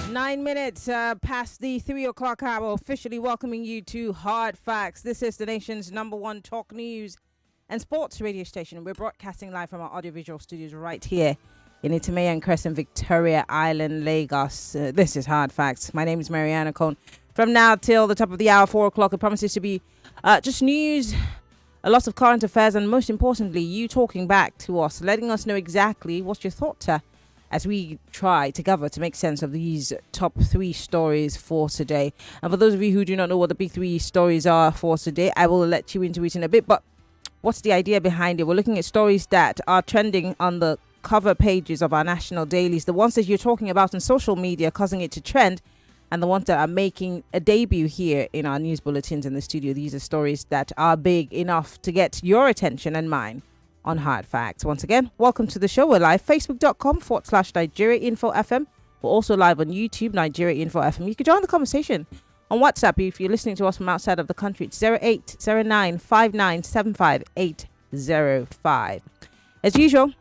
9 minutes past the 3 o'clock hour, officially welcoming you to Hard Facts. This is the nation's number one talk news and sports radio station. We're broadcasting live from our audiovisual studios right here in Maryann Crescent, Victoria Island, Lagos. This is Hard Facts. My name is Maryann Okon. From now till the top of the hour, 4 o'clock, it promises to be just news, a lot of current affairs, and most importantly, you talking back to us, letting us know exactly what your thoughts are as we try together to make sense of these top three stories for today. And for those of you who do not know what the big three stories are for today, I will let you into it in a bit. But what's the idea behind it? We're looking at stories that are trending on the cover pages of our national dailies, the ones that you're talking about on social media, causing it to trend, and the ones that are making a debut here in our news bulletins in the studio. These are stories that are big enough to get your attention and mine on Hard Facts. Once again, welcome to the show. We're live, facebook.com/Nigeria Info FM. We're also live on YouTube, Nigeria Info FM. You can join the conversation on WhatsApp if you're listening to us from outside of the country. It's 0809597585. As usual,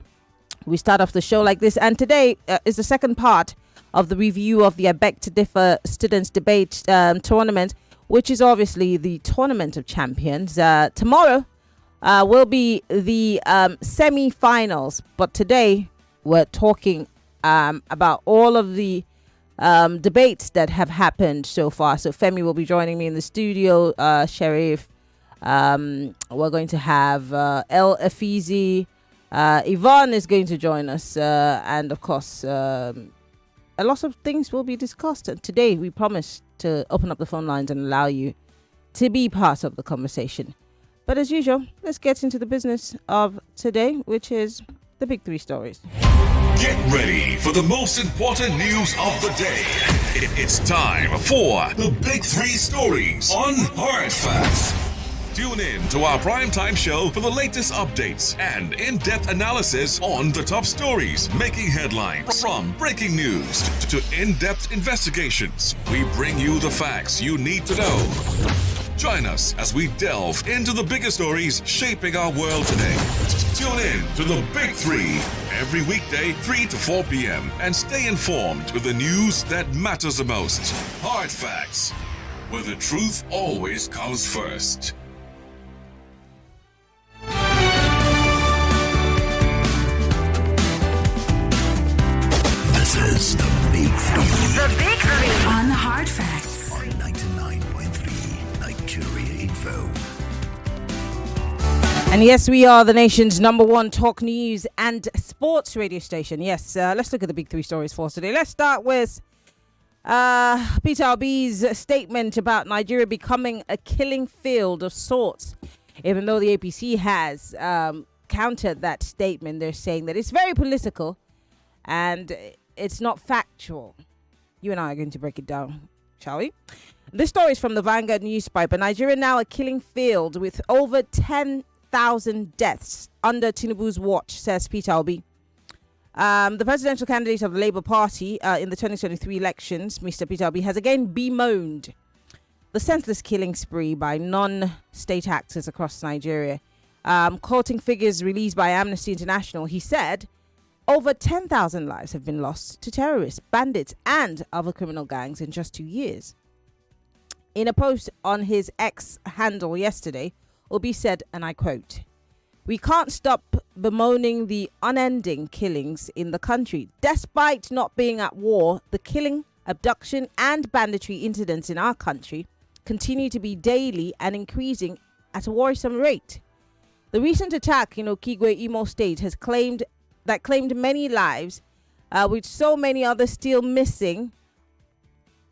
we start off the show like this, and today is the second part of the review of the I Beg to Differ Students' Debate tournament, which is obviously the Tournament of Champions. Tomorrow will be the semi-finals, but today we're talking about all of the debates that have happened so far. So Femi will be joining me in the studio, Sheriff. We're going to have El Afizi. Yvonne is going to join us, and of course a lot of things will be discussed. And today we promise to open up the phone lines and allow you to be part of the conversation. But as usual, let's get into the business of today, which is the big three stories. Get ready for the most important news of the day. It's time for the big three stories on Hard Facts. Tune in to our primetime show for the latest updates and in-depth analysis on the top stories making headlines. From breaking news to in-depth investigations, we bring you the facts you need to know. Join us as we delve into the biggest stories shaping our world today. Tune in to the Big Three every weekday, 3 to 4 p.m. and stay informed with the news that matters the most. Hard Facts, where the truth always comes first. This is the Big Three. The Big Three on Hard Facts. 99.3 Nigeria Info. And yes, we are the nation's number one talk news and sports radio station. Yes, let's look at the big three stories for today. Let's start with Peter Obi's statement about Nigeria becoming a killing field of sorts. Even though the APC has countered that statement, they're saying that it's very political and it's not factual. You and I are going to break it down, shall we? This story is from the Vanguard newspaper. Nigeria now a killing field with over 10,000 deaths under Tinubu's watch, says Peter Obi. The presidential candidate of the Labour Party in the 2023 elections, Mr. Peter Obi, has again bemoaned the senseless killing spree by non-state actors across Nigeria. Quoting figures released by Amnesty International, he said, over 10,000 lives have been lost to terrorists, bandits, and other criminal gangs in just 2 years. In a post on his X handle yesterday, Obi said, and I quote, "We can't stop bemoaning the unending killings in the country. Despite not being at war, the killing, abduction, and banditry incidents in our country continue to be daily and increasing at a worrisome rate. The recent attack in Okigwe, Imo State has claimed many lives, with so many others still missing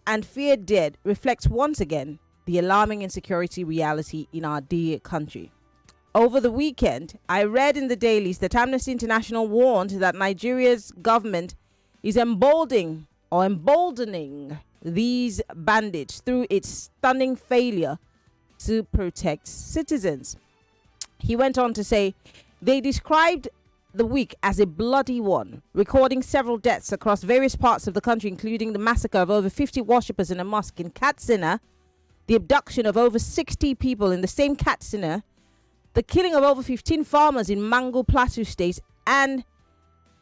and feared dead, reflects once again the alarming insecurity reality in our dear country. Over the weekend, I read in the dailies that Amnesty International warned that Nigeria's government is emboldening these bandits through its stunning failure to protect citizens." He went on to say, they described the week as a bloody one, recording several deaths across various parts of the country, including the massacre of over 50 worshippers in a mosque in Katsina, the abduction of over 60 people in the same Katsina, the killing of over 15 farmers in Mango Plateau State, and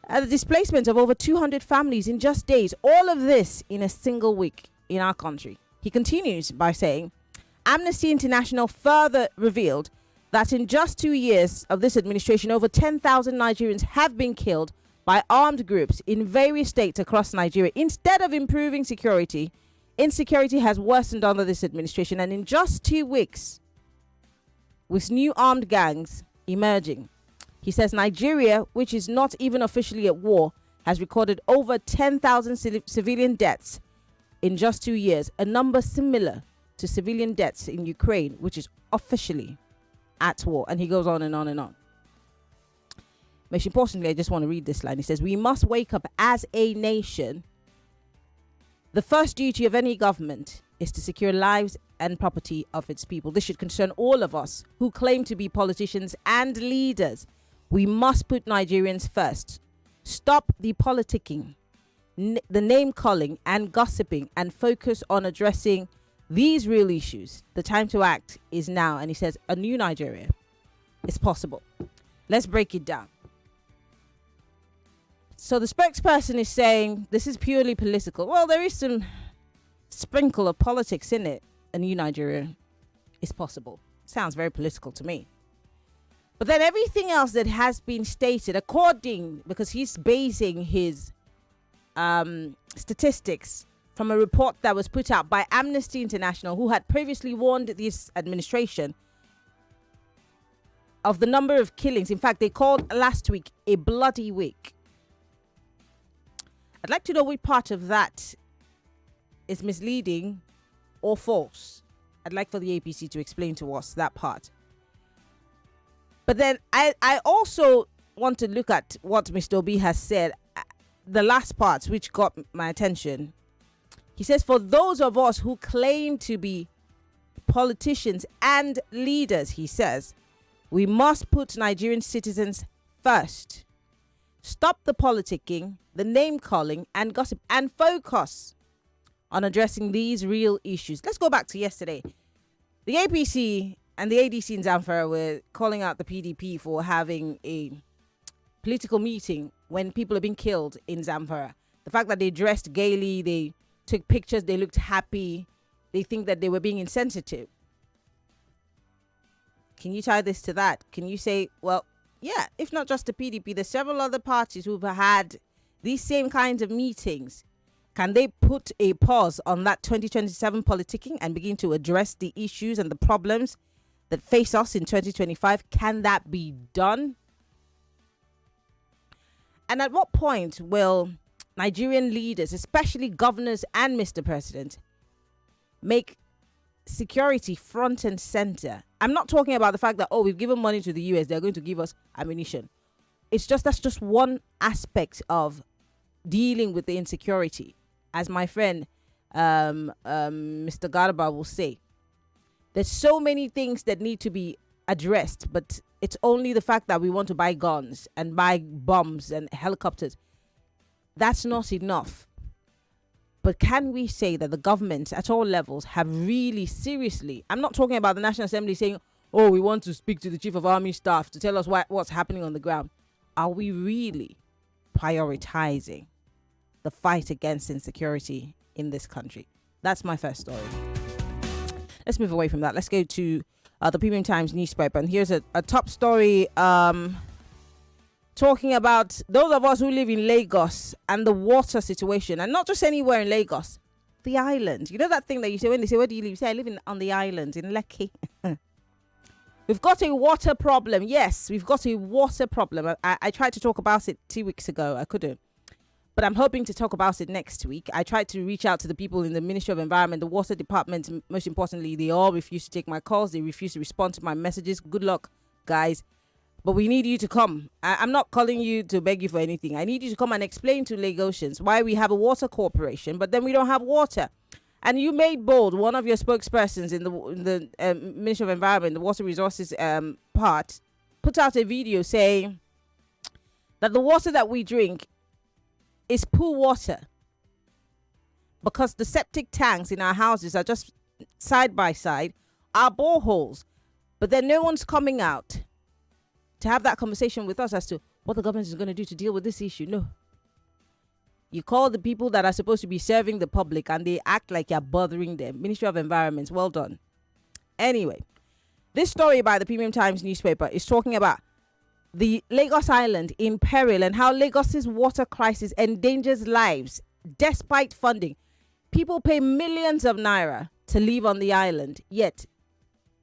The displacement of over 200 families in just days. All of this in a single week in our country. He continues by saying, Amnesty International further revealed that in just 2 years of this administration, over 10,000 Nigerians have been killed by armed groups in various states across Nigeria. Instead of improving security, insecurity has worsened under this administration. And in just 2 weeks, with new armed gangs emerging, he says Nigeria, which is not even officially at war, has recorded over 10,000 civilian deaths in just 2 years, a number similar to civilian deaths in Ukraine, which is officially at war. And he goes on and on and on. Most importantly, I just want to read this line. He says, we must wake up as a nation. The first duty of any government is to secure lives and property of its people. This should concern all of us who claim to be politicians and leaders. We must put Nigerians first. Stop the politicking, the name calling and gossiping, and focus on addressing these real issues. The time to act is now. And he says a new Nigeria is possible. Let's break it down. So the spokesperson is saying this is purely political. Well, there is some sprinkle of politics in it. A new Nigeria is possible. Sounds very political to me. But then everything else that has been stated, because he's basing his statistics from a report that was put out by Amnesty International, who had previously warned this administration of the number of killings. In fact, they called last week a bloody week. I'd like to know which part of that is misleading or false. I'd like for the APC to explain to us that part. But then I also want to look at what Mr. Obi has said, the last part, which got my attention. He says, for those of us who claim to be politicians and leaders, he says, we must put Nigerian citizens first. Stop the politicking, the name calling and gossip, and focus on addressing these real issues. Let's go back to yesterday. The APC and the ADC in Zamfara were calling out the PDP for having a political meeting when people are being killed in Zamfara. The fact that they dressed gaily, they took pictures, they looked happy, they think that they were being insensitive. Can you tie this to that? Can you say, well, yeah, if not just the PDP, there's several other parties who've had these same kinds of meetings. Can they put a pause on that 2027 politicking and begin to address the issues and the problems that face us in 2025? Can that be done? And at what point will Nigerian leaders, especially governors and Mr. President, make security front and center? I'm not talking about the fact that, we've given money to the US, they're going to give us ammunition. That's just one aspect of dealing with the insecurity. As my friend Mr. Garba will say, there's so many things that need to be addressed, but it's only the fact that we want to buy guns and buy bombs and helicopters. That's not enough. But can we say that the government at all levels have really seriously, I'm not talking about the National Assembly saying, we want to speak to the Chief of Army Staff to tell us what's happening on the ground. Are we really prioritizing the fight against insecurity in this country? That's my first story. Let's move away from that. Let's go to the Premium Times newspaper. And here's a top story talking about those of us who live in Lagos and the water situation. And not just anywhere in Lagos, the island. You know that thing that you say when they say, where do you live? You say, I live on the island in Lekki. We've got a water problem. Yes, we've got a water problem. I tried to talk about it 2 weeks ago. I couldn't. But I'm hoping to talk about it next week. I tried to reach out to the people in the Ministry of Environment, the Water Department. Most importantly, they all refuse to take my calls. They refuse to respond to my messages. Good luck, guys. But we need you to come. I'm not calling you to beg you for anything. I need you to come and explain to Lagosians why we have a water corporation, but then we don't have water. And you made bold, one of your spokespersons in the Ministry of Environment, the Water Resources part, put out a video saying that the water that we drink is pool water because the septic tanks in our houses are just side by side, are boreholes. But then no one's coming out to have that conversation with us as to what the government is going to do to deal with this issue. No. You call the people that are supposed to be serving the public and they act like you're bothering them. Ministry of Environment, well done. Anyway, this story by the Premium Times newspaper is talking about the Lagos Island in peril and how Lagos's water crisis endangers lives despite funding. People pay millions of naira to live on the island, yet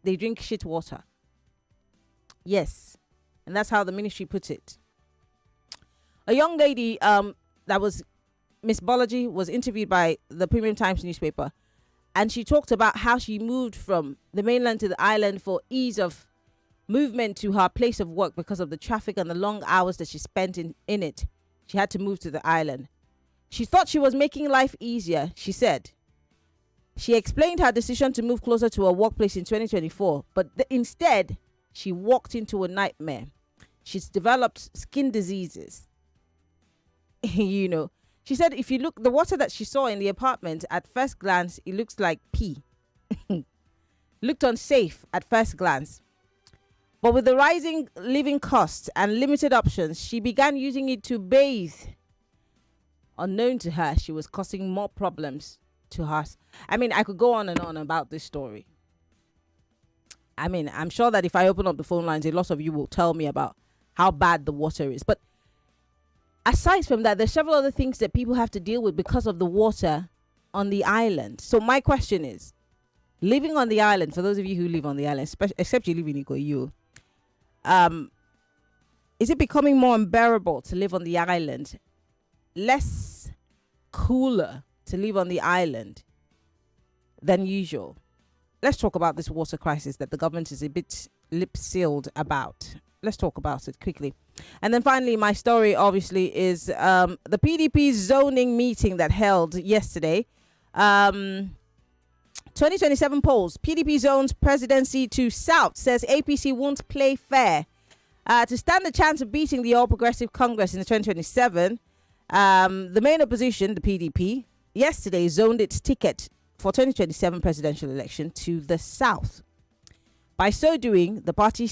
they drink shit water. Yes, and that's how the ministry puts it. A young lady that was Miss Bolaji was interviewed by the Premium Times newspaper, and she talked about how she moved from the mainland to the island for ease of movement to her place of work because of the traffic and the long hours that she spent in it. She had to move to the island. She thought she was making life easier, she said. She explained her decision to move closer to her workplace in 2024, but instead, she walked into a nightmare. She's developed skin diseases. You know, she said if you look, the water that she saw in the apartment at first glance, it looks like pee. Looked unsafe at first glance. But with the rising living costs and limited options, she began using it to bathe. Unknown to her, she was causing more problems to her. I mean, I could go on and on about this story. I mean, I'm sure that if I open up the phone lines, a lot of you will tell me about how bad the water is. But aside from that, there's several other things that people have to deal with because of the water on the island. So my question is, living on the island, for those of you who live on the island, except you live in Ikoyi, is it becoming more unbearable to live on the island? Less cooler to live on the island than usual? Let's talk about this water crisis that the government is a bit lip-sealed about. Let's talk about it quickly. And then finally, my story obviously is the PDP zoning meeting that held yesterday. 2027 polls. PDP zones presidency to South, says APC won't play fair. To stand a chance of beating the All Progressive Congress in the 2027, the main opposition, the PDP, yesterday zoned its ticket for 2027 presidential election to the South. By so doing, the party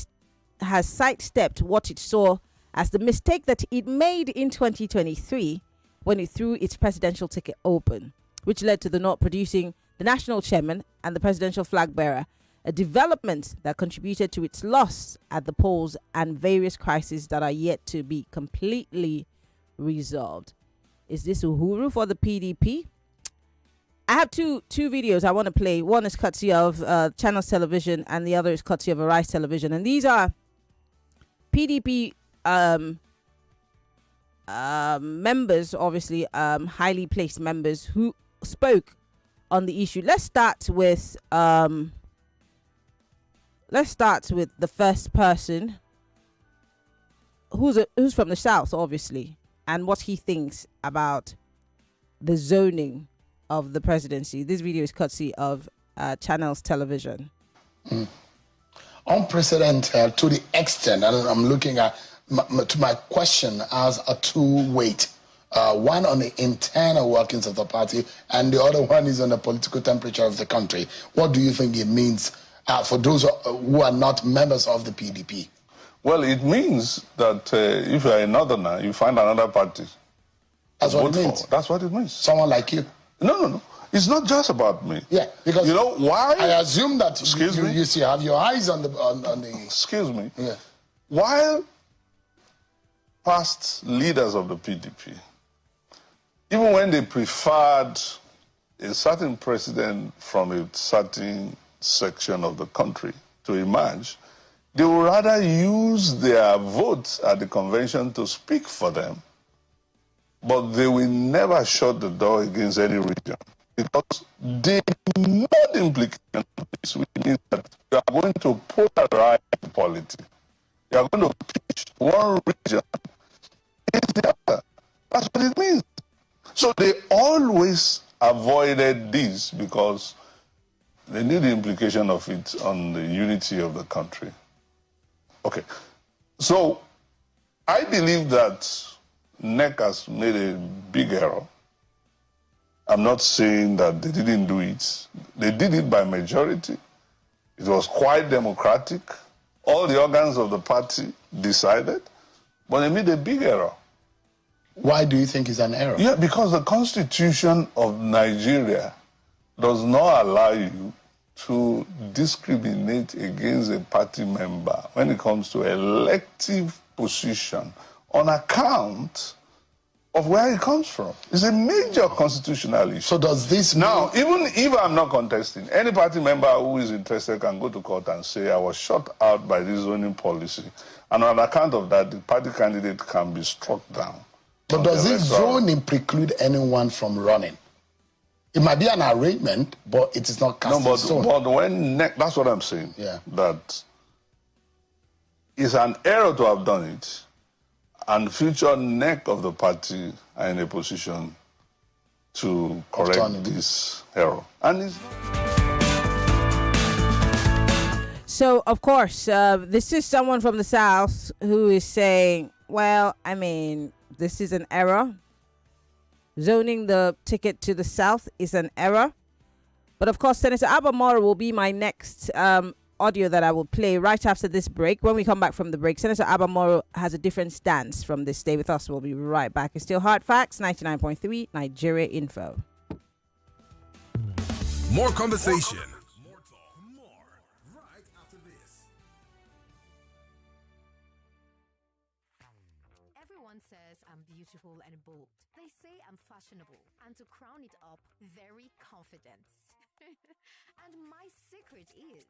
has sidestepped what it saw as the mistake that it made in 2023 when it threw its presidential ticket open, which led to the not producing the national chairman and the presidential flag bearer, a development that contributed to its loss at the polls and various crises that are yet to be completely resolved. Is this uhuru for the PDP? I have two videos I want to play. One is courtesy of Channels Television and the other is courtesy of Arise Television. And these are PDP members, obviously highly placed members who spoke on the issue. Let's start with the first person who's from the South, obviously, and what he thinks about the zoning of the presidency. This video is courtesy of Channels Television. Unprecedented to the extent, and I'm looking at my question as a two-weight. One on the internal workings of the party, and the other one is on the political temperature of the country. What do you think it means for those who are not members of the PDP? Well, it means that if you're a northerner, you find another party. That's what it means. That's what it means. Someone like you. No. It's not just about me. Yeah, because you know why? I assume that you see, have your eyes on the. Excuse me. Yeah. While past leaders of the PDP, even when they preferred a certain president from a certain section of the country to emerge, they would rather use their votes at the convention to speak for them, but they will never shut the door against any region because they know the implication of this, which means that you are going to polarize politics. You are going to pitch one region against the other. That's what it means. So they always avoided this because they knew the implication of it on the unity of the country. Okay, so I believe that NEC has made a big error. I'm not saying that they didn't do it. They did it by majority. It was quite democratic. All the organs of the party decided. But they made a big error. Why do you think it's an error? Yeah, because the Constitution of Nigeria does not allow you to discriminate against a party member when it comes to elective position on account of where it comes from. It's a major constitutional issue. So does this Now, even if I'm not contesting, any party member who is interested can go to court and say, I was shut out by this zoning policy, and on account of that, the party candidate can be struck down. But does this zoning preclude anyone from running? It might be an arrangement, but it is not cast in stone. But when that's what I'm saying. Yeah. That it's an error to have done it, and future neck of the party are in a position to correct this error. And it's So, of course, this is someone from the South who is saying, well, I mean, this is an error. Zoning the ticket to the South is an error. But, of course, Senator Abamoro will be my next audio that I will play right after this break. When we come back from the break, Senator Abamoro has a different stance from this. Stay with us. We'll be right back. It's still Hard Facts, 99.3 Nigeria Info. More conversation. More talk. More right after this. Everyone says I'm beautiful and bold. They say I'm fashionable. And to crown it up, very confident. And my secret is...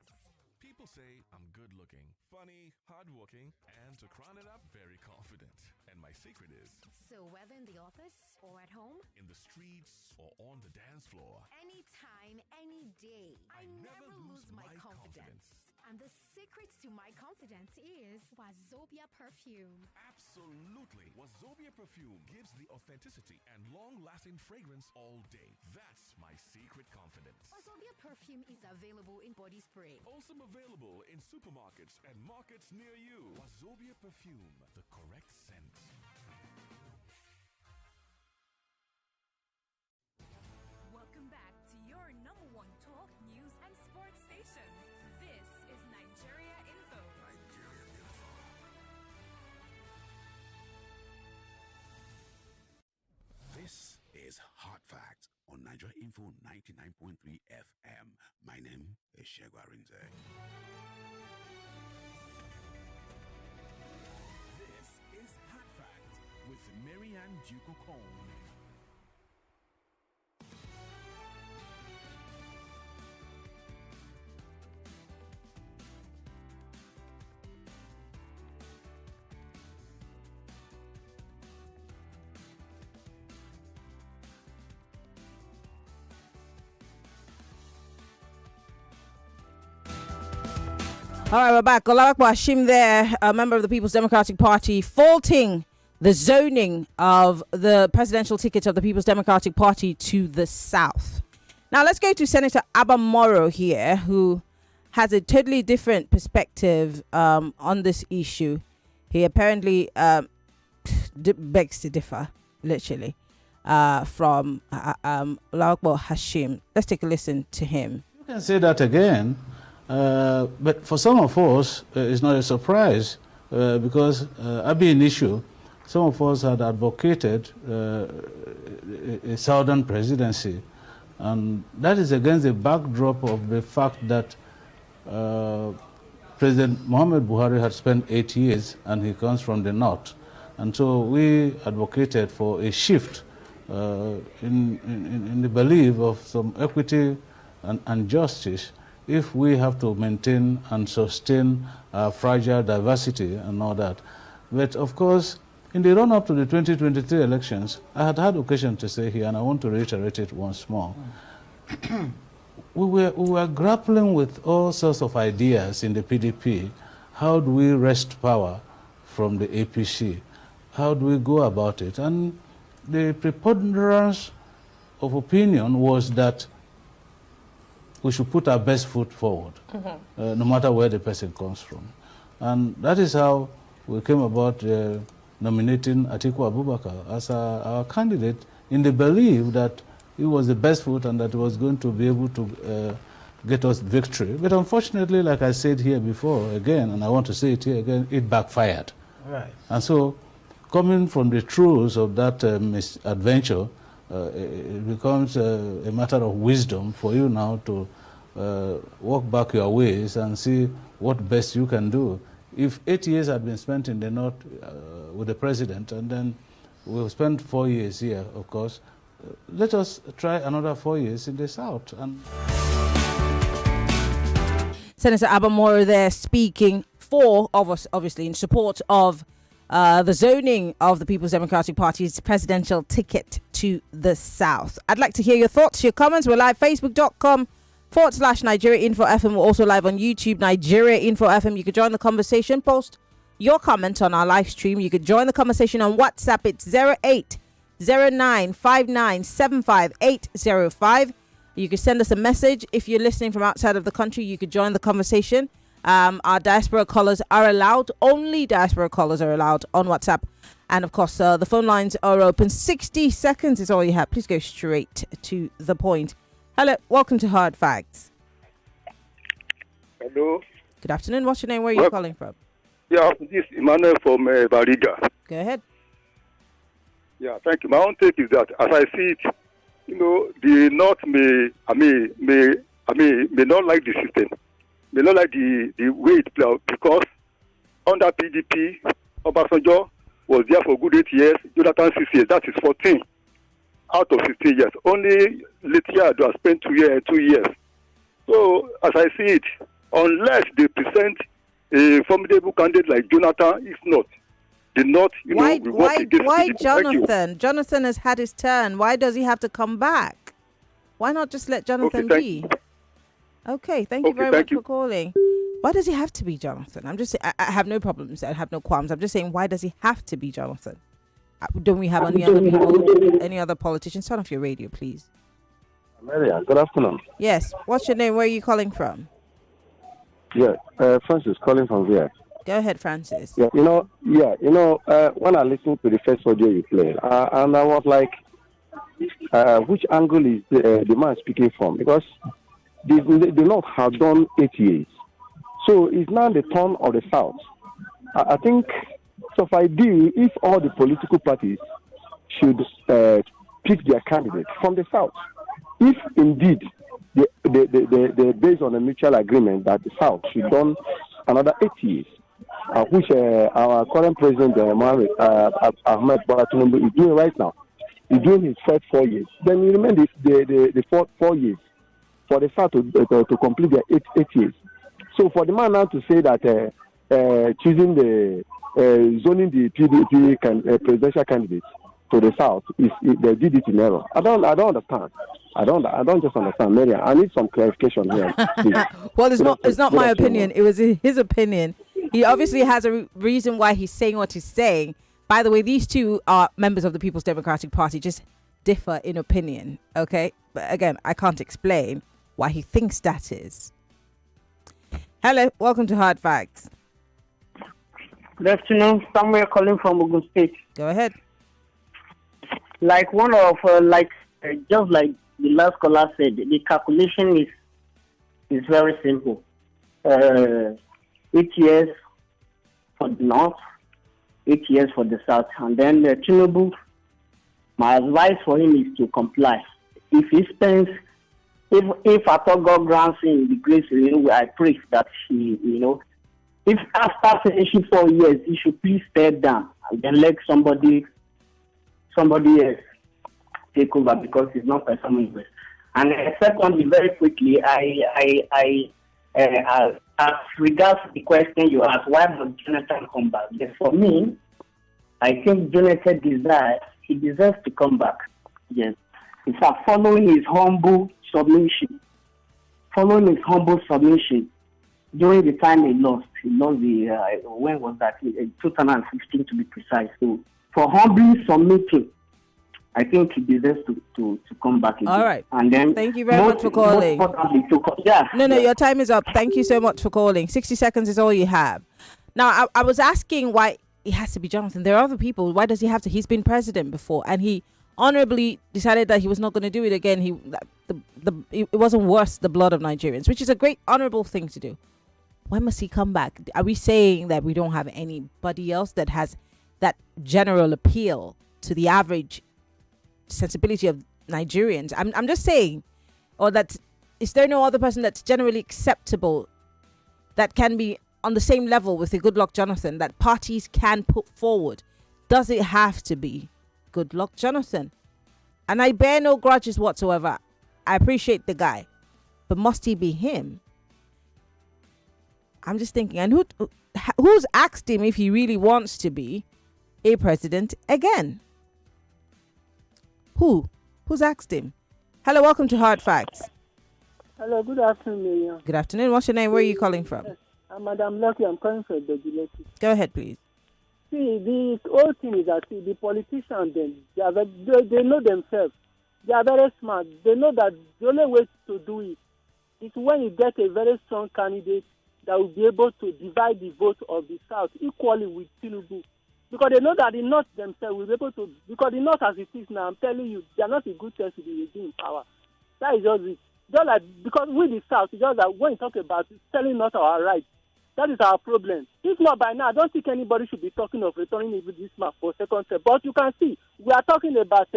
People say I'm good looking, funny, hardworking, and to crown it up, very confident. And my secret is... So whether in the office or at home, in the streets or on the dance floor, anytime, any day, I never lose my confidence. And the secret to my confidence is Wazobia perfume. absolutely. Wazobia perfume gives the authenticity and long-lasting fragrance all day. That's my secret confidence. Wazobia perfume is available in body spray. Also available in supermarkets and markets near you. Wazobia perfume, the correct scent. Welcome back to your number one talk, news, and sports station. This is Nigeria Info. This is Hard Facts on Nigeria Info 99.3 FM. My name is Shegwa Rinze. This is Hard Facts with Maryann Okon. All right, we're back. Olawakbo Hashim there, a member of the People's Democratic Party, faulting the zoning of the presidential ticket of the People's Democratic Party to the South. Now, let's go to Senator Abamoro here, who has a totally different perspective on this issue. He apparently begs to differ, literally, from Olawakbo Hashim. Let's take a listen to him. You can say that again. But for some of us, it's not a surprise because Abi issue, some of us had advocated a southern presidency, and that is against the backdrop of the fact that President Muhammad Buhari had spent 8 years and he comes from the north. And so we advocated for a shift in the belief of some equity and justice if we have to maintain and sustain our fragile diversity and all that. But of course, in the run-up to the 2023 elections, I had occasion to say here, and I want to reiterate it once more, we were grappling with all sorts of ideas in the PDP. How do we wrest power from the APC? How do we go about it? And the preponderance of opinion was that we should put our best foot forward, no matter where the person comes from. And that is how we came about nominating Atiku Abubakar as our candidate, in the belief that he was the best foot and that he was going to be able to get us victory. But unfortunately, like I said here before, again, and I want to say it here again, it backfired. Right. And so coming from the truths of that misadventure, it becomes a matter of wisdom for you now to walk back your ways and see what best you can do. If 8 years had been spent in the north with the president, and then we'll spend 4 years here, of course, let us try another 4 years in the south. And Senator Abamoro there speaking for, obviously, in support of the zoning of the People's Democratic Party's presidential ticket to the south. I'd like to hear your thoughts, your comments. We're live, facebook.com/Nigeria Info FM. We're also live on YouTube, Nigeria Info FM. You could join the conversation, post your comment on our live stream. You could join the conversation on WhatsApp. It's 0809597585. You could send us a message. If you're listening from outside of the country, you could join the conversation. Our diaspora callers are allowed. Only diaspora callers are allowed on WhatsApp. And of course, the phone lines are open. 60 seconds is all you have. Please go straight to the point. Hello, welcome to Hard Facts. Hello. Good afternoon. What's your name? Where are you calling from? Yeah, this is Emmanuel from Bariga. Go ahead. Yeah, thank you. My own take is that, as I see it, the North may not like the system, may not like the way it plays out, because under PDP, Obasanjo was there for a good 8 years, Jonathan 6 years, that is 14 out of 16 years. Only Lethiard has spent 2 years. So, as I see it, unless they present a formidable candidate like Jonathan, if not, the North, why Jonathan? Jonathan has had his turn. Why does he have to come back? Why not just let Jonathan be? Okay, thank you very much for calling. Why does he have to be Jonathan? I have no problems. I have no qualms. I'm just saying, why does he have to be Jonathan? Don't we have any other people, any other politicians? Turn off your radio, please. Maryann, good afternoon. Yes. What's your name? Where are you calling from? Yeah, Francis calling from here. Go ahead, Francis. Yeah, when I listened to the first audio you played, and I was like, which angle is the man speaking from? Because the North have done 8 years. So it's now the turn of the South. I think, so if all the political parties should pick their candidate from the South, if indeed they based on a mutual agreement that the South should done another 8 years, which our current president, Ahmed Bola Tinubu, is doing right now. He's doing his first 4 years. Then you remember the 4 years for the South to complete their eight years. So for the man now to say that choosing zoning the PDP presidential candidates to the South they did it in error. I don't understand. I don't just understand, Maryann. I need some clarification here. Well, it's not my opinion. It was his opinion. He obviously has a reason why he's saying what he's saying. By the way, these two are members of the People's Democratic Party, just differ in opinion. Okay, but again, I can't explain why he thinks that is. Hello, welcome to Hard Facts. Good afternoon. Samuel calling from Ogun State. Go ahead. Like one of just like the last caller said, the calculation is very simple. 8 years for the North, 8 years for the South, and then Tinubu. My advice for him is to comply. If he spends, if at all God grants him the grace, I pray that if after finishing 4 years, he should please step down and then let somebody else take over, because it's not performing well. And secondly, very quickly, as regards the question you asked, why must Jonathan come back? Yes, for me, I think Jonathan deserves to come back. Yes. In fact, following his humble submission during the time he lost the, when was that? 2016 to be precise. So for humbly submitting, I think he deserves to come back again. All right. And then thank you very much for calling. No, your time is up. Thank you so much for calling. 60 seconds is all you have. Now, I was asking why it has to be Jonathan. There are other people. Why does he have to? He's been president before, and he honorably decided that he was not going to do it again. It wasn't worth the blood of Nigerians, which is a great honorable thing to do. Why must he come back? Are we saying that we don't have anybody else that has that general appeal to the average sensibility of Nigerians. I'm just saying, or that is there no other person that's generally acceptable that can be on the same level with a Goodluck Jonathan that parties can put forward? Does it have to be Goodluck Jonathan? And I bear no grudges whatsoever. I appreciate the guy, but must he be him? I'm just thinking, and who's asked him if he really wants to be a president again? Who's asked him? Hello, welcome to Hard Facts. Hello, good afternoon, Maryann. Good afternoon. What's your name? Where are you calling from? Yes, I'm Madam Lucky. I'm calling from the Gillespie. Go ahead, please. See, the whole thing is that the politicians, they know themselves. They are very smart. They know that the only way to do it is when you get a very strong candidate that will be able to divide the vote of the South equally with Tinubu. Because they know that the North themselves will be able to, because the North as it is now, I'm telling you, they are not a good test to the regime in power. That is just it. Just like, because with the South, it's just that when you talk about telling us our rights, that is our problem. If not by now, I don't think anybody should be talking of returning even this map for second step. But you can see, we are talking about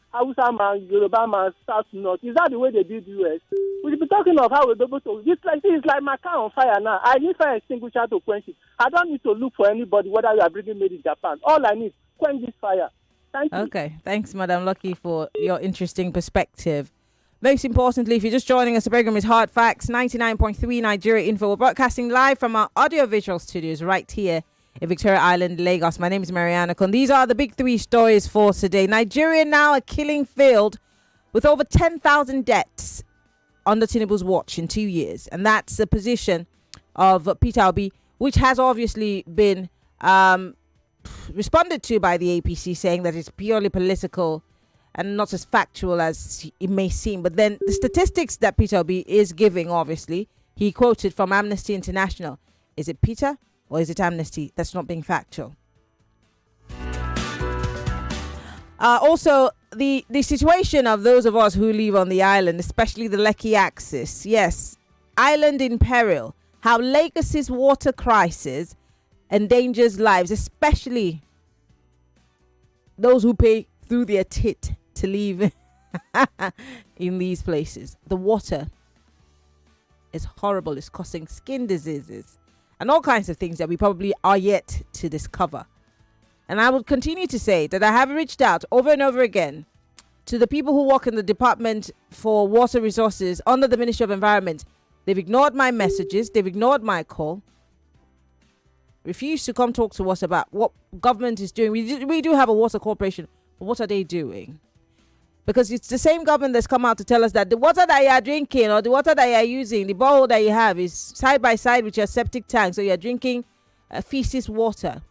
Hausa man, Yoruba man, South North. Is that the way they did the US? We should be talking of how we're able to. It's like my car on fire now. I need fire extinguisher to quench it. I don't need to look for anybody whether you are bringing made in Japan. All I need, quench this fire. Thank you. Okay, thanks, Madam Lucky, for your interesting perspective. Most importantly, if you're just joining us, the program is Hard Facts, 99.3 Nigeria Info. We're broadcasting live from our audiovisual studios right here in Victoria Island, Lagos. My name is Maryann Okon. These are the big three stories for today. Nigeria now a killing field with over 10,000 deaths under Tinubu's watch in 2 years. And that's the position of Peter Obi, which has obviously been responded to by the APC, saying that it's purely political and not as factual as it may seem. But then the statistics that Peter Obi is giving, obviously, he quoted from Amnesty International. Is it Peter or is it Amnesty that's not being factual? Also, the situation of those of us who live on the island, especially the Lekki axis. Yes, island in peril. How Lagos's water crisis endangers lives, especially those who pay through their tit to live in these places. The water is horrible. It's causing skin diseases and all kinds of things that we probably are yet to discover. And I will continue to say that I have reached out over and over again to the people who work in the Department for Water Resources under the Ministry of Environment. They've ignored my messages. They've ignored my call. Refused to come talk to us about what government is doing. We do have a water corporation, but what are they doing? Because it's the same government that's come out to tell us that the water that you are drinking or the water that you are using, the borehole that you have is side by side with your septic tank. So you're drinking feces water.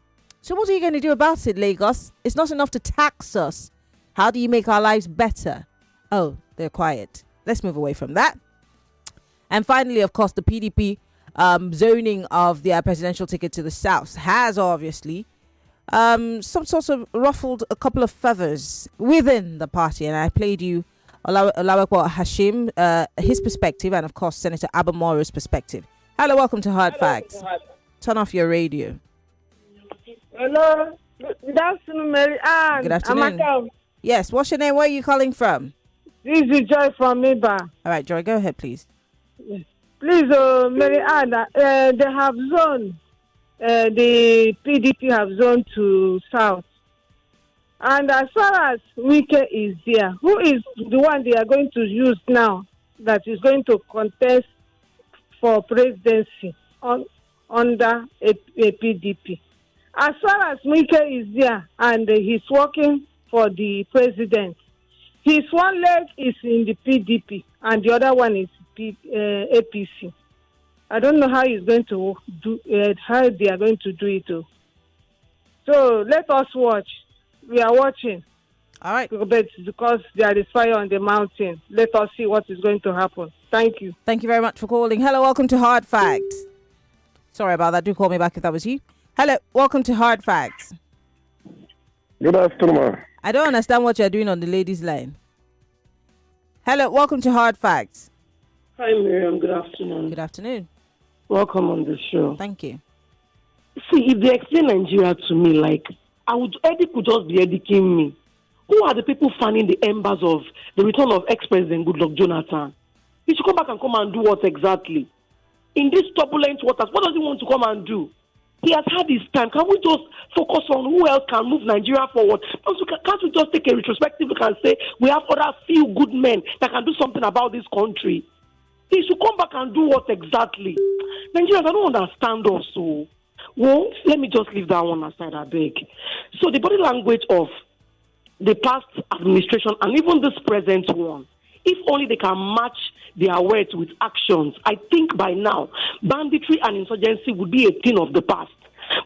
So what are you going to do about it, Lagos? It's not enough to tax us. How do you make our lives better? Oh, they're quiet. Let's move away from that. And finally, of course, the PDP zoning of their presidential ticket to the south has obviously some sort of ruffled a couple of feathers within the party. And I played you Olawekwa Hashim, his perspective, and of course Senator Abamoro's perspective. Hello, welcome to Hard Facts. Turn off your radio. Hello, good afternoon, Maryann. Good afternoon. Yes, what's your name? Where are you calling from? This is Joy from Miba. All right, Joy, go ahead, please. Please, Maryann, they have zoned, the PDP have zoned to South. And as far as Wike is there, who is the one they are going to use now that is going to contest for presidency under a PDP? As far as Wike is there and he's working for the president, his one leg is in the PDP and the other one is APC. I don't know how he's going to do how they are going to do it. So let us watch. We are watching. All right. But because there is fire on the mountain, let us see what is going to happen. Thank you. Thank you very much for calling. Hello, welcome to Hard Facts. Sorry about that. Do call me back if that was you. Hello, welcome to Hard Facts. Good afternoon. I don't understand what you're doing on the ladies' line. Hello, welcome to Hard Facts. Hi, Miriam. Good afternoon. Good afternoon. Welcome on the show. Thank you. See, if they explain Nigeria to me like Eddie could just be educating me. Who are the people fanning the embers of the return of ex-president Goodluck Jonathan? He should come back and come and do what exactly? In these turbulent waters, what does he want to come and do? He has had his time. Can we just focus on who else can move Nigeria forward? Can't we just take a retrospective look and say we have other few good men that can do something about this country? He should come back and do what exactly? Nigerians, I don't understand also. Well, let me just leave that one aside, I beg. So the body language of the past administration and even this present one, if only they can match their words with actions, I think by now, banditry and insurgency would be a thing of the past.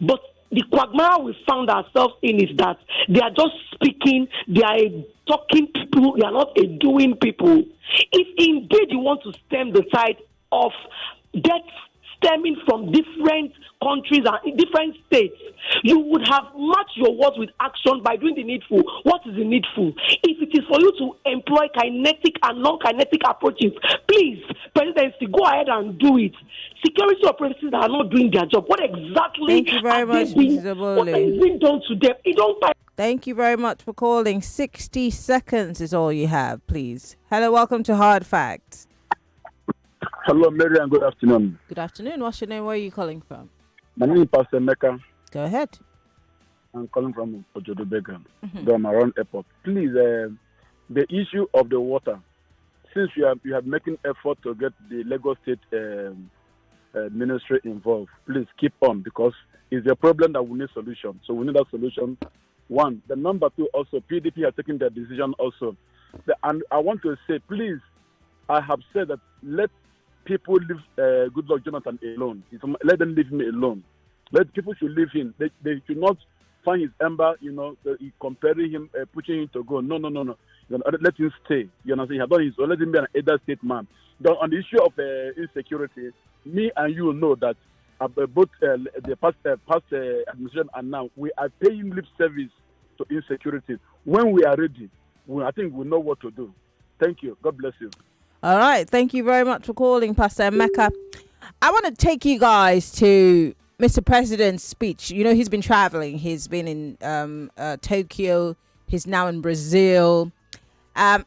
But the quagmire we found ourselves in is that they are just speaking, they are talking people, they are not a doing people. If indeed you want to stem the tide of death stemming from different countries and different states, you would have matched your words with action by doing the needful. What is the needful? If it is for you to employ kinetic and non-kinetic approaches, please, presidency, go ahead and do it. Security operatives that are not doing their job, what exactly Thank you very much, Mr. what is being done to them? Thank you very much for calling. 60 seconds is all you have, please. Hello, welcome to Hard Facts. Hello, Maryann. Good afternoon. Good afternoon. What's your name? Where are you calling from? My name is Pastor Mecca. Go ahead. I'm calling from Ojodobega, Maryann Airport. Please, the issue of the water, since you have making effort to get the Lagos State ministry involved, please keep on, because it's a problem that we need solution. So we need that solution. One. The number two, also, PDP has taken their decision also. And I want to say, please, I have said that let people leave Goodluck Jonathan alone. Let them leave him alone. People should leave him. They should not find his ember, comparing him, pushing him to go. No. Let him stay. You understand? He has done his own. Let him be an elder state man. On the issue of insecurity, me and you know that both the past administration and now, we are paying lip service to insecurity. When we are ready, I think we know what to do. Thank you. God bless you. All right. Thank you very much for calling, Pastor Mecca. I want to take you guys to Mr. President's speech. You know, he's been traveling. He's been in Tokyo. He's now in Brazil.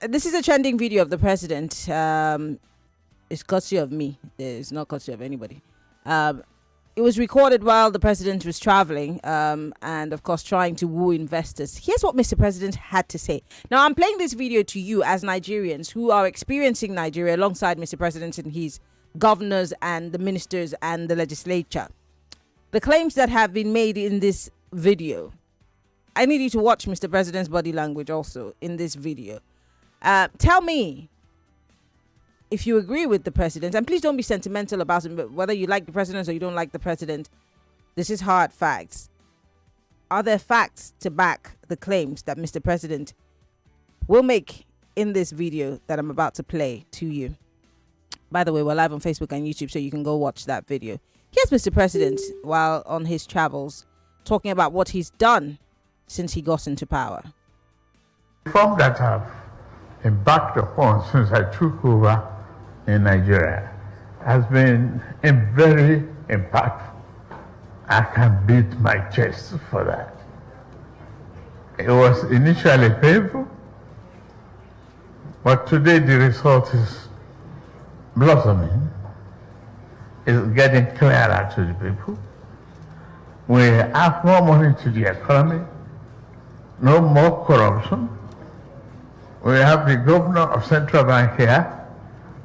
This is a trending video of the president. It's courtesy of me. It's not courtesy of anybody. It was recorded while the president was traveling and, of course, trying to woo investors. Here's what Mr. President had to say. Now, I'm playing this video to you as Nigerians who are experiencing Nigeria alongside Mr. President and his governors and the ministers and the legislature. The claims that have been made in this video, I need you to watch Mr. President's body language also in this video. Tell me if you agree with the president, and please don't be sentimental about him, but whether you like the president or you don't like the president, this is hard facts. Are there facts to back the claims that Mr. President will make in this video that I'm about to play to you? By the way, we're live on Facebook and YouTube, so you can go watch that video. Here's Mr. President while on his travels, talking about what he's done since he got into power. The reform that I've embarked upon since I took over in Nigeria has been very impactful. I can beat my chest for that. It was initially painful, but today the result is blossoming. It's getting clearer to the people. We have more money to the economy, no more corruption. We have the governor of Central Bank here.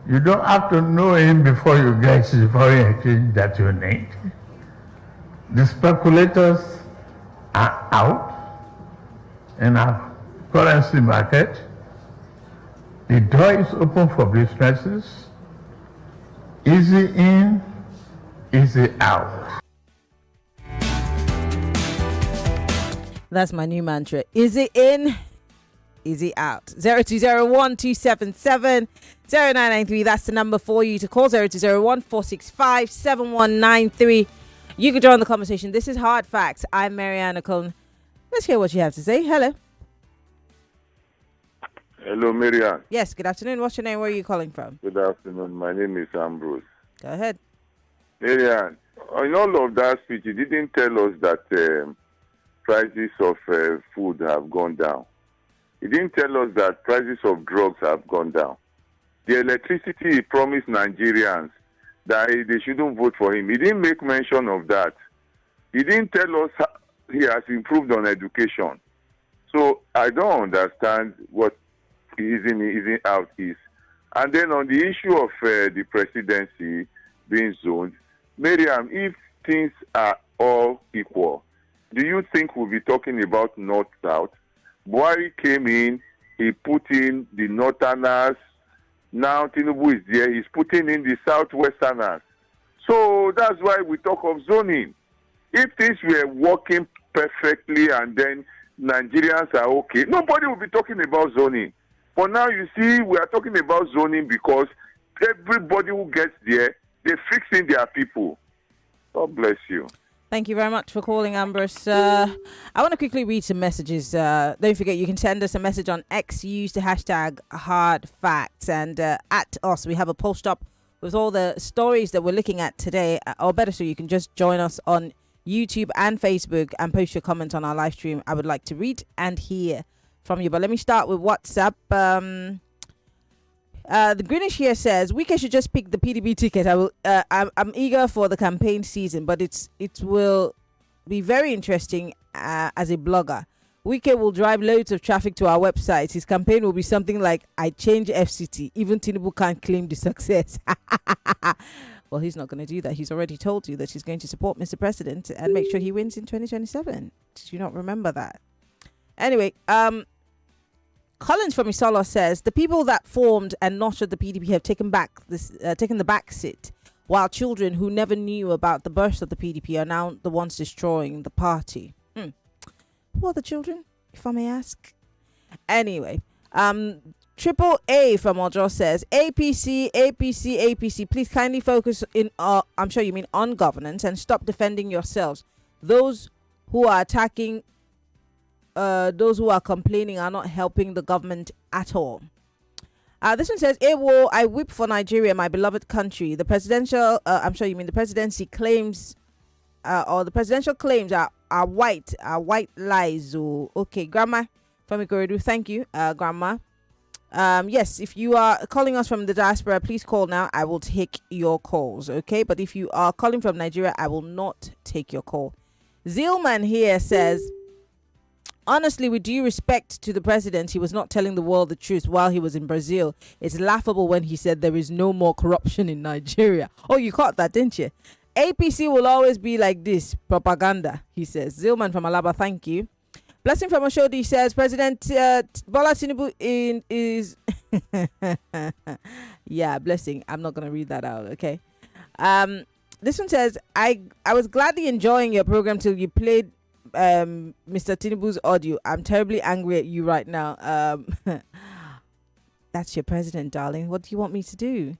You don't have to know him before you get the foreign exchange that you need. The speculators are out in our currency market. The door is open for businesses. Easy in, easy out. That's my new mantra. Easy in, easy out. 0201-277-0993. That's the number for you to call. 0201-465-7193. You can join the conversation. This is Hard Facts. I'm Maryann Okon. Let's hear what you have to say. Hello. Hello, Maryann. Yes, good afternoon. What's your name? Where are you calling from? Good afternoon. My name is Ambrose. Go ahead. Maryann, in all of that speech, you didn't tell us that prices of food have gone down. He didn't tell us that prices of drugs have gone down. The electricity he promised Nigerians that they shouldn't vote for him, he didn't make mention of that. He didn't tell us how he has improved on education. So I don't understand what his in out is. And then on the issue of the presidency being zoned, Maryann, if things are all equal, do you think we'll be talking about North-South? Buhari came in, he put in the Northerners. Now Tinubu is there, he's putting in the Southwesterners. So that's why we talk of zoning. If things were working perfectly and then Nigerians are okay, nobody will be talking about zoning. For now, you see, we are talking about zoning because everybody who gets there, they fix in their people. God bless you. Thank you very much for calling, Ambrose. I want to quickly read some messages. Don't forget, you can send us a message on X. Use the hashtag #HardFacts. And at us, we have a post up with all the stories that we're looking at today. Or better, so you can just join us on YouTube and Facebook and post your comments on our live stream. I would like to read and hear from you. But let me start with WhatsApp. The Greenish here says Wike should just pick the PDP ticket. I'm eager for the campaign season, but it will be very interesting as a blogger. Wike will drive loads of traffic to our website. His campaign will be something like, I change FCT. Even Tinubu can't claim the success. Well, he's not going to do that. He's already told you that he's going to support Mr. President and make sure he wins in 2027. Did you not remember that? Anyway, Collins from Isolo says the people that formed and nurtured the PDP have taken the back seat, while children who never knew about the birth of the PDP are now the ones destroying the party. Who are the children, if I may ask? Anyway, Triple A from Ojo says APC. Please kindly focus in. I'm sure you mean on governance and stop defending yourselves. Those who are attacking. Those who are complaining are not helping the government at all. This one says, Ewo, I weep for Nigeria, my beloved country. The presidential, I'm sure you mean the presidency claims, or the presidential claims are white lies. Okay, Grandma from Ikorodu, thank you, Grandma. Yes, if you are calling us from the diaspora, please call now. I will take your calls, okay? But if you are calling from Nigeria, I will not take your call. Zealman here says, honestly, with due respect to the president, he was not telling the world the truth while he was in Brazil. It's laughable when he said there is no more corruption in Nigeria. Oh, you caught that, didn't you? APC will always be like this. Propaganda, he says. Zilman from Alaba, thank you. Blessing from Oshodi says, President Bola Tinubu is... Yeah, Blessing. I'm not going to read that out, okay? This one says, I was gladly enjoying your program till you played Mr. Tinubu's audio. I'm terribly angry at you right now. That's your president, darling. What do you want me to do?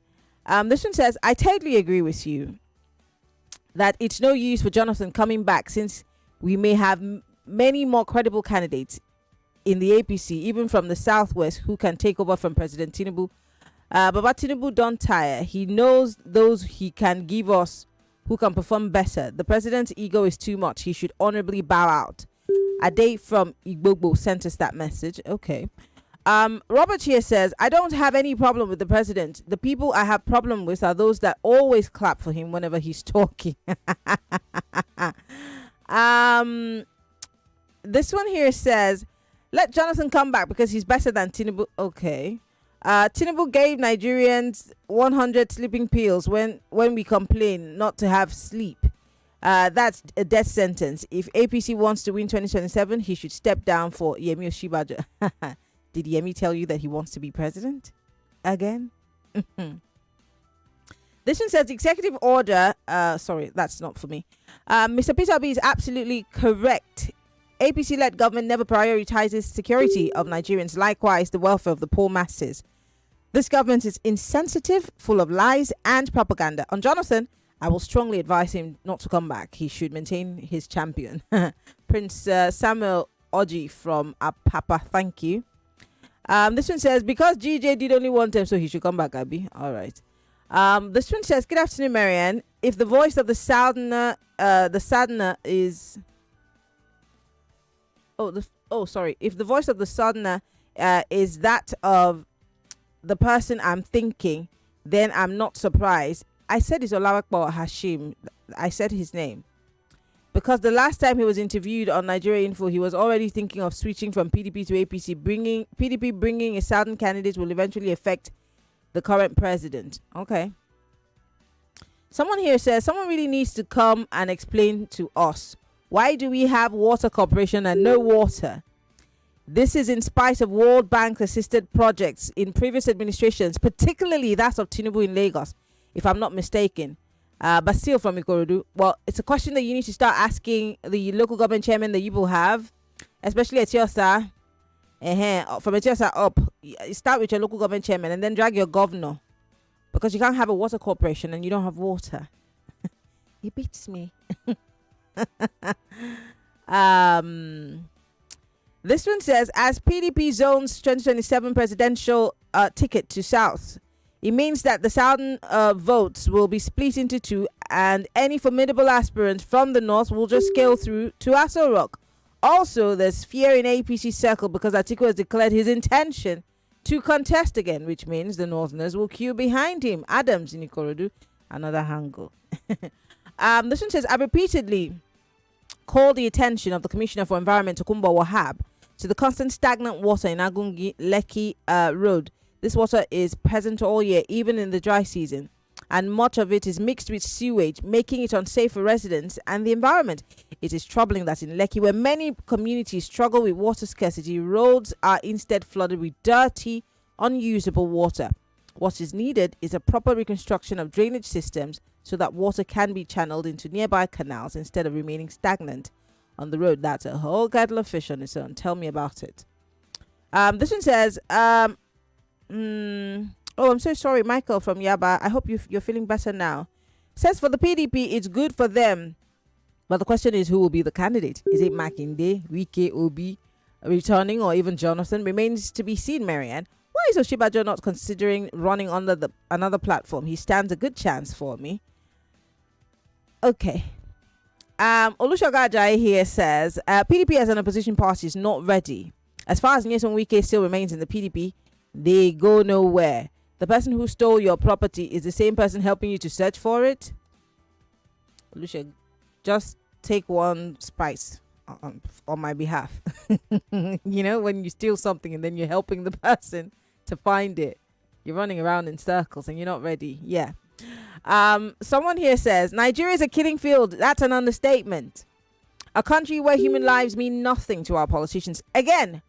This one says, I totally agree with you that it's no use for Jonathan coming back since we may have many more credible candidates in the APC, even from the Southwest, who can take over from President Tinubu. Baba Tinubu don't tire. He knows those he can give us who can perform better. The president's ego is too much. He should honorably bow out. Ade from Igbogbo sent us that message. Okay. Robert here says, I don't have any problem with the president. The people I have problem with are those that always clap for him whenever he's talking. This one here says, let Jonathan come back because he's better than Tinubu. Okay. Tinubu gave Nigerians 100 sleeping pills when we complain not to have sleep. That's a death sentence. If APC wants to win 2027, he should step down for Yemi Oshibaja. Did Yemi tell you that he wants to be president again? This one says executive order. Sorry, that's not for me. Mr. Peter B is absolutely correct. APC-led government never prioritizes security of Nigerians, likewise the welfare of the poor masses. This government is insensitive, full of lies and propaganda. On Jonathan, I will strongly advise him not to come back. He should maintain his champion. Prince Samuel Oji from Apapa, thank you. This one says, because GJ did only one time, so he should come back, Abby. All right. This one says, good afternoon, Maryann. If the voice of the Sadhana is... sorry. If the voice of the southerner is that of the person I'm thinking, then I'm not surprised. I said it's Olawakbo Hashim. I said his name. Because the last time he was interviewed on Nigeria Info, he was already thinking of switching from PDP to APC. PDP bringing a southern candidate will eventually affect the current president. Okay. Someone here says, someone really needs to come and explain to us, why do we have water corporation and no water? This is in spite of World Bank assisted projects in previous administrations, particularly that of Tinubu in Lagos, if I'm not mistaken. But still from Ikorodu. Well, it's a question that you need to start asking the local government chairman that you will have, especially at Etiosa. From Etiosa up, start with your local government chairman and then drag your governor. Because you can't have a water corporation and you don't have water. He beats me. This one says, as PDP zones 2027 presidential ticket to South, it means that the southern votes will be split into two, and any formidable aspirant from the north will just scale through to Aso Rock. Also, there's fear in APC circle because Atiku has declared his intention to contest again, which means the northerners will queue behind him. Adams in Ikorodu, another angle. This one says, I repeatedly called the attention of the Commissioner for Environment, Tokumbo Wahab, to the constant stagnant water in Agungi Lekki Road. This water is present all year, even in the dry season, and much of it is mixed with sewage, making it unsafe for residents and the environment. It is troubling that in Lekki, where many communities struggle with water scarcity, roads are instead flooded with dirty, unusable water. What is needed is a proper reconstruction of drainage systems so that water can be channeled into nearby canals instead of remaining stagnant on the road. That's a whole kettle of fish on its own. Tell me about it. This one says, I'm so sorry, Michael from Yaba. I hope you're feeling better now. Says for the PDP, it's good for them. But the question is, who will be the candidate? Is it Makinde, Wike, Obi returning, or even Jonathan? Remains to be seen, Maryann. Why is Oshibajo not considering running under another platform? He stands a good chance for me. Okay. Olushoga Ajayi here says, PDP as an opposition party is not ready. As far as Nyesom Wike still remains in the PDP, they go nowhere. The person who stole your property is the same person helping you to search for it. Olusha, just take one spice on my behalf. You know, when you steal something and then you're helping the person to find it, you're running around in circles and you're not ready. Yeah. Someone here says, Nigeria is a killing field. That's an understatement. A country where human lives mean nothing to our politicians. Again,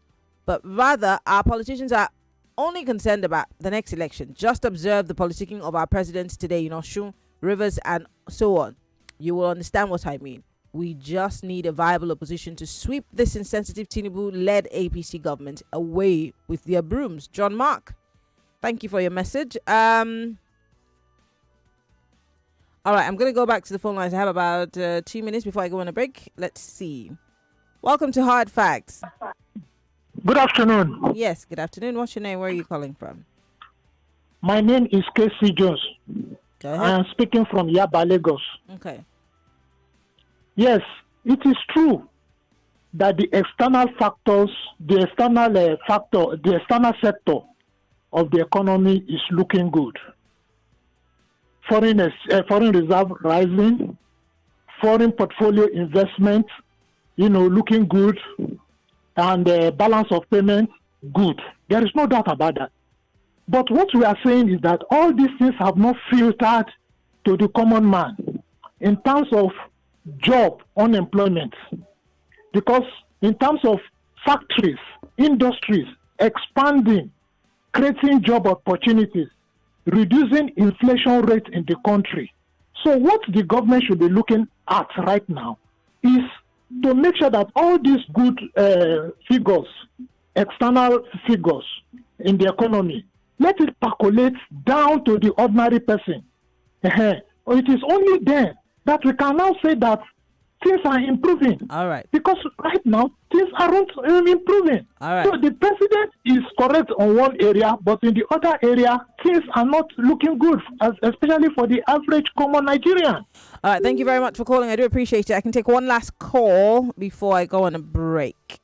but rather our politicians are only concerned about the next election. Just observe the politicking of our presidents today in Osun, Rivers, and so on. You will understand what I mean. We just need a viable opposition to sweep this insensitive Tinubu-led APC government away with their brooms. John Mark, thank you for your message. All right, I'm going to go back to the phone lines. I have about 2 minutes before I go on a break. Let's see. Welcome to Hard Facts. Good afternoon. Yes, good afternoon. What's your name? Where are you calling from? My name is Casey Jones. Go ahead. I am speaking from Yaba, Lagos. Okay. Yes, it is true that the external factors, the external sector of the economy is looking good. Foreign reserve rising, foreign portfolio investment, looking good, and balance of payment, good. There is no doubt about that. But what we are saying is that all these things have not filtered to the common man in terms of job unemployment. Because in terms of factories, industries, expanding, creating job opportunities, reducing inflation rate in the country. So what the government should be looking at right now is to make sure that all these good figures, external figures in the economy, let it percolate down to the ordinary person. It is only then that we can now say that things are improving. All right. Because right now, things aren't improving. All right. So the president is correct on one area, but in the other area, things are not looking good, especially for the average common Nigerian. All right. Thank you very much for calling. I do appreciate it. I can take one last call before I go on a break.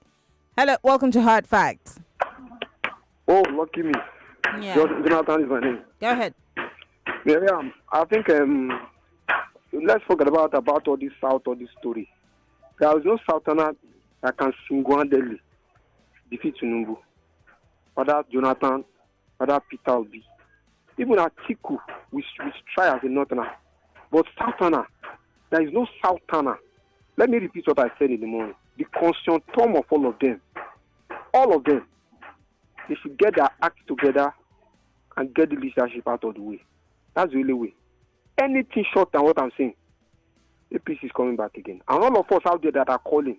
Hello, welcome to Hard Facts. Oh, lucky me. Yeah. Jonathan is my name. Go ahead. Maryann, I think let's forget about all this South or this story. There is no Southerner that can single-handedly defeat Tinubu. Whether Jonathan, whether Peter Obi. Even Atiku, we try as a Northerner. But Southerner, there is no Southerner. Let me repeat what I said in the morning. The constitutum of all of them, they should get their act together and get the leadership out of the way. That's the only way. Anything short than what I'm saying, APC is coming back again. And all of us out there that are calling,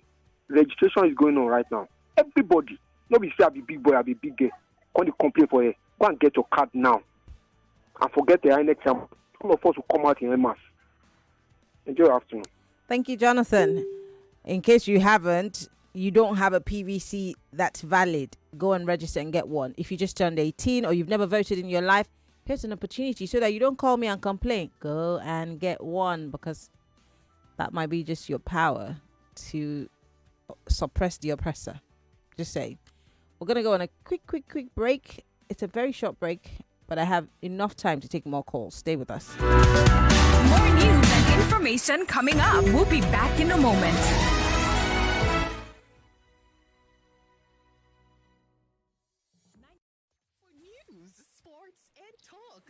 registration is going on right now. Everybody, nobody say I be big boy, I be big girl. Come to complain for her. Go and get your card now. And forget the INEC. All of us will come out in mass. Enjoy your afternoon. Thank you, Jonathan. In case you haven't, you don't have a PVC that's valid, go and register and get one. If you just turned 18 or you've never voted in your life, here's an opportunity so that you don't call me and complain. Go and get one, because that might be just your power to suppress the oppressor. Just say. We're going to go on a quick break. It's a very short break, but I have enough time to take more calls. Stay with us. More news and information coming up. We'll be back in a moment.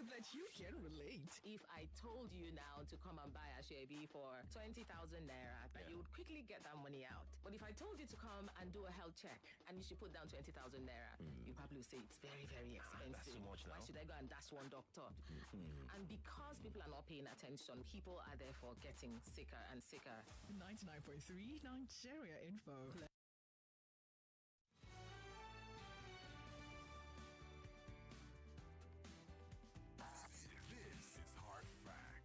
That you can relate. If I told you now to come and buy a Shebi for 20,000 naira, that you would quickly get that money out. But if I told you to come and do a health check and you should put down 20,000 naira, you probably would say it's very, very expensive. That's too much now. Why should I go and dash one doctor? And because people are not paying attention, people are therefore getting sicker and sicker. 99.3 Nigeria Info.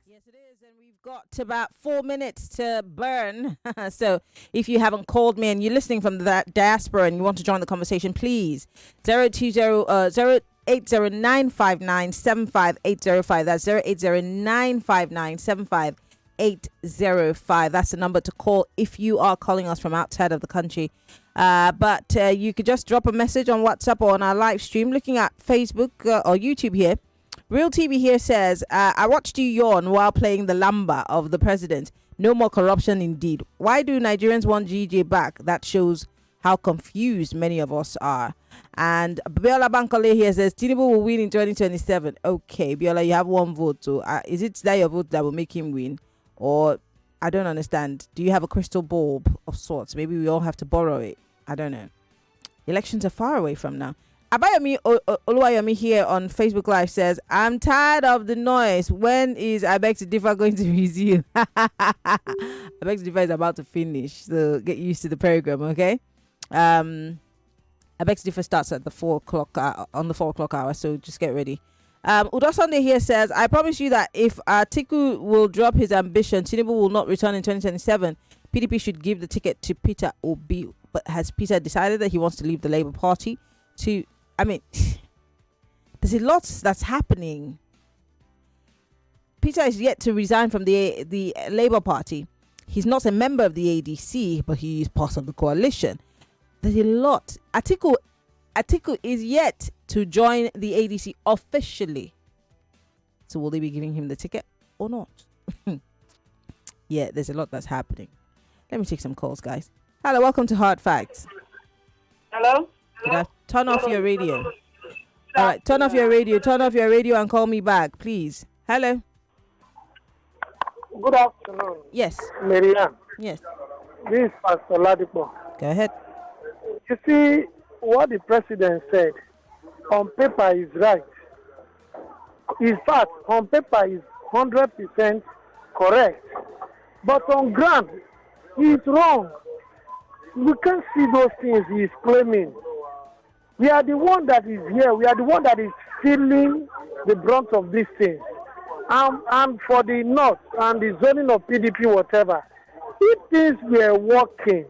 Yes, it is, and we've got about 4 minutes to burn. So if you haven't called me and you're listening from that diaspora and you want to join the conversation, please 080-959-75805. That's 080-959-75805. That's the number to call if you are calling us from outside of the country. But you could just drop a message on WhatsApp or on our live stream looking at Facebook or YouTube here. Real TV here says, I watched you yawn while playing the lamba of the president. No more corruption indeed. Why do Nigerians want GJ back? That shows how confused many of us are. And Biola Bankole here says, Tinubu will win in 2027. Okay, Biola, you have one vote. So is it that your vote that will make him win? Or, I don't understand. Do you have a crystal bulb of sorts? Maybe we all have to borrow it. I don't know. Elections are far away from now. Abayomi Oluwayomi here on Facebook Live says, I'm tired of the noise. When is I Beg to Differ going to resume? I Beg to Differ is about to finish, so get used to the program, okay? I Beg to Differ starts at the 4 o'clock on the 4 o'clock hour, so just get ready. Udo Sunday here says, I promise you that if Atiku will drop his ambition, Tinubu will not return in 2027. PDP should give the ticket to Peter Obi. But has Peter decided that he wants to leave the Labour Party? There's a lot that's happening. Peter is yet to resign from the Labour Party. He's not a member of the ADC, but he is part of the coalition. There's a lot. Atiku is yet to join the ADC officially. So will they be giving him the ticket or not? Yeah, there's a lot that's happening. Let me take some calls, guys. Hello, welcome to Hard Facts. Hello? Turn off your radio. All right, turn off your radio and call me back, please. Hello. Good afternoon. Yes. Maryann. Yes. This is Pastor Ladipo. Go ahead. You see, what the president said on paper is right. In fact, on paper is 100% correct. But on ground, he's wrong. We can't see those things he's claiming. We are the one that is here. We are the one that is feeling the brunt of these things. And for the North and the zoning of PDP, whatever, if things were working,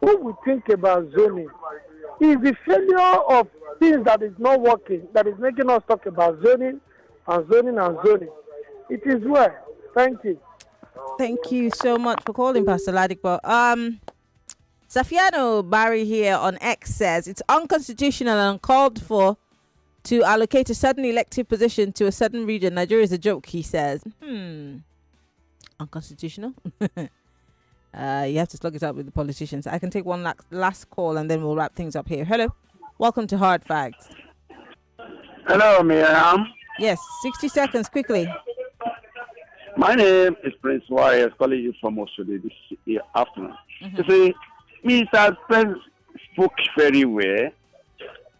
who would think about zoning? It's the failure of things that is not working that is making us talk about zoning and zoning and zoning. It is well. Thank you. Thank you so much for calling, Pastor Ladipo. Safiano Barry here on X says it's unconstitutional and uncalled for to allocate a certain elective position to a certain region. Nigeria is a joke, he says. Unconstitutional? You have to slug it up with the politicians. I can take one last call and then we'll wrap things up here. Hello. Welcome to Hard Facts. Hello, Maryann. Yes, 60 seconds, quickly. My name is Prince Warriors, calling you from Australia this afternoon. You see, Mr. Prince spoke very well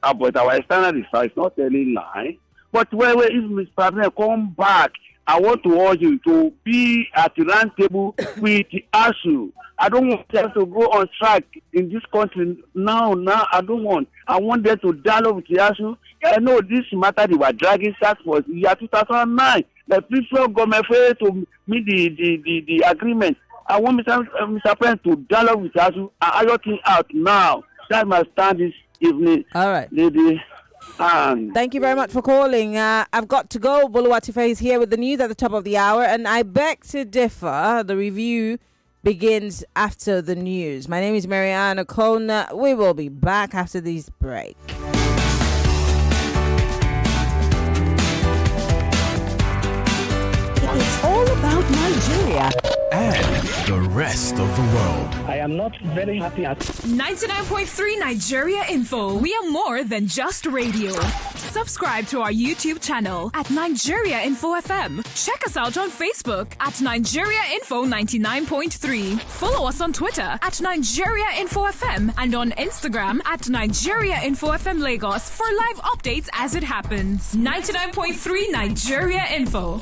about our external research, not telling lie. But if Mr. Prince come back, I want to urge you to be at the round table with ASU. I don't want them to go on strike in this country now. I don't want. I want them to dialogue with the ASU. I know this matter they were dragging start for the year 2009. The previous government failed to meet the agreement. I want Mr. President to dialogue with ASU and iron things out now. That's my stand this evening. All right. Lady. Thank you very much for calling. I've got to go. Buluwatife is here with the news at the top of the hour, and I beg to differ. The review begins after the news. My name is Maryann Okon. We will be back after this break. It's all about Nigeria and the rest of the world. I am not very happy at 99.3 Nigeria Info. We are more than just radio. Subscribe to our YouTube channel at Nigeria Info FM. Check us out on Facebook at Nigeria Info 99.3. Follow us on Twitter at Nigeria Info FM and on Instagram at Nigeria Info FM Lagos for live updates as it happens. 99.3 Nigeria Info.